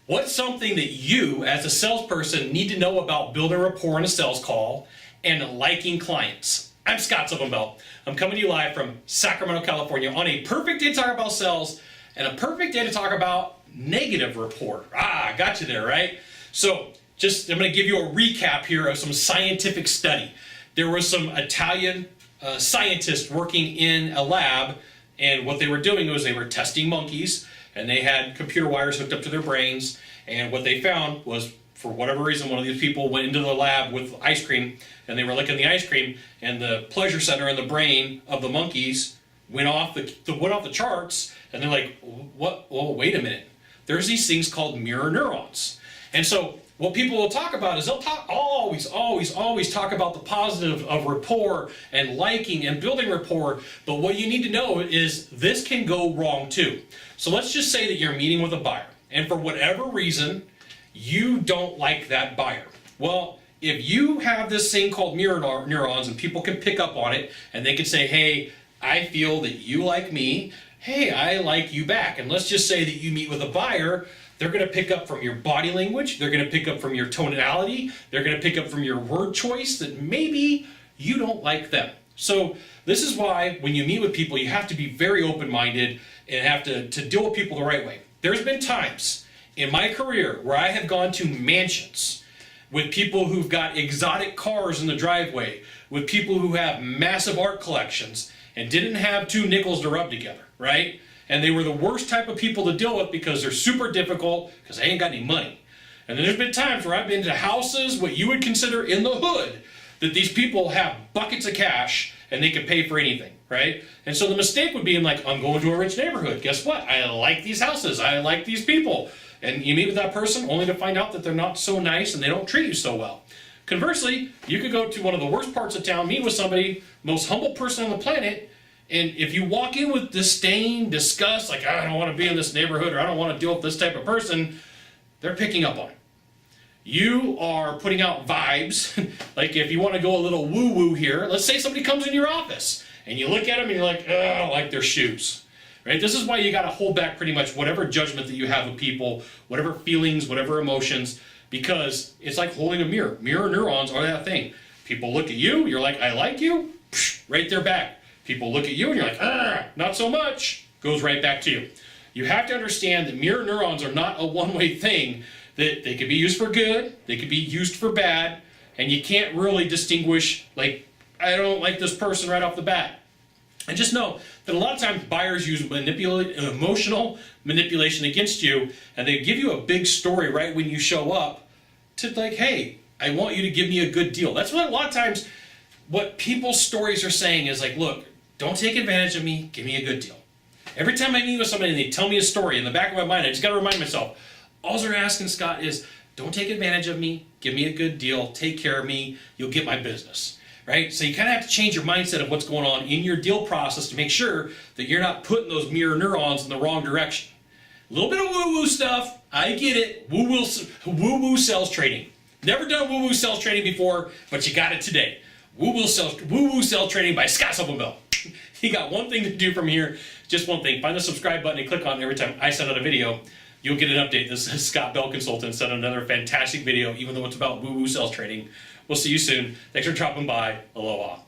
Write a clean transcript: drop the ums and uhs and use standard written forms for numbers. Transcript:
What's something that you, as a salesperson, need to know about building rapport in a sales call and liking clients? I'm Scott Sylvan Bell. I'm coming to you live from Sacramento, California on a perfect day to talk about sales and a perfect day to talk about negative rapport. Got you there, right? So I'm going to give you a recap here of some scientific study. There was some Italian scientists working in a lab, and what they were doing was they were testing monkeys, and they had computer wires hooked up to their brains, and what they found was, for whatever reason, one of these people went into the lab with ice cream, and they were licking the ice cream, and the pleasure center in the brain of the monkeys went off the charts, and they're like, what? Well, wait a minute. There's these things called mirror neurons. And so what people will talk about is they'll always talk about the positive of rapport and liking and building rapport, but what you need to know is this can go wrong too. So let's just say that you're meeting with a buyer, and for whatever reason, you don't like that buyer. Well, if you have this thing called mirror neurons and people can pick up on it, and they can say, hey, I feel that you like me, hey, I like you back. And let's just say that you meet with a buyer, they're going to pick up from your body language, they're going to pick up from your tonality, they're going to pick up from your word choice that maybe you don't like them. So this is why when you meet with people, you have to be very open-minded and have to deal with people the right way. There's been times in my career where I have gone to mansions with people who've got exotic cars in the driveway, with people who have massive art collections and didn't have two nickels to rub together, right? And they were the worst type of people to deal with because they're super difficult because they ain't got any money. And then there's been times where I've been to houses, what you would consider in the hood, that these people have buckets of cash and they can pay for anything, right? And so the mistake would be I'm going to a rich neighborhood. Guess what? I like these houses. I like these people. And you meet with that person only to find out that they're not so nice and they don't treat you so well. Conversely, you could go to one of the worst parts of town, meet with somebody, most humble person on the planet, and if you walk in with disdain, disgust, like, I don't want to be in this neighborhood or I don't want to deal with this type of person, they're picking up on it. You are putting out vibes, like if you want to go a little woo-woo here, let's say somebody comes in your office and you look at them and you're like, oh, I don't like their shoes. Right? This is why you got to hold back pretty much whatever judgment that you have of people, whatever feelings, whatever emotions, because it's like holding a mirror. Mirror neurons are that thing. People look at you, you're like, I like you, right there back. People look at you and you're like, not so much, goes right back to you. You have to understand that mirror neurons are not a one-way thing, that they could be used for good, they could be used for bad, and you can't really distinguish, like, I don't like this person right off the bat. And just know that a lot of times buyers use emotional manipulation against you, and they give you a big story right when you show up to like, hey, I want you to give me a good deal. That's what a lot of times what people's stories are saying is like, look, don't take advantage of me, give me a good deal. Every time I meet with somebody and they tell me a story, in the back of my mind, I just got to remind myself, all they're asking, Scott, is don't take advantage of me, give me a good deal, take care of me, you'll get my business. Right? So you kind of have to change your mindset of what's going on in your deal process to make sure that you're not putting those mirror neurons in the wrong direction. A little bit of woo-woo stuff, I get it, woo-woo sales training. Never done woo-woo sales training before, but you got it today. Woo-woo sales training by Scott Sylvan Bell. You got one thing to do from here, just one thing. Find the subscribe button and click on it every time I send out a video. You'll get an update. This is Scott Bell Consultant sent another fantastic video, even though it's about woo-woo sales training. We'll see you soon. Thanks for dropping by. Aloha.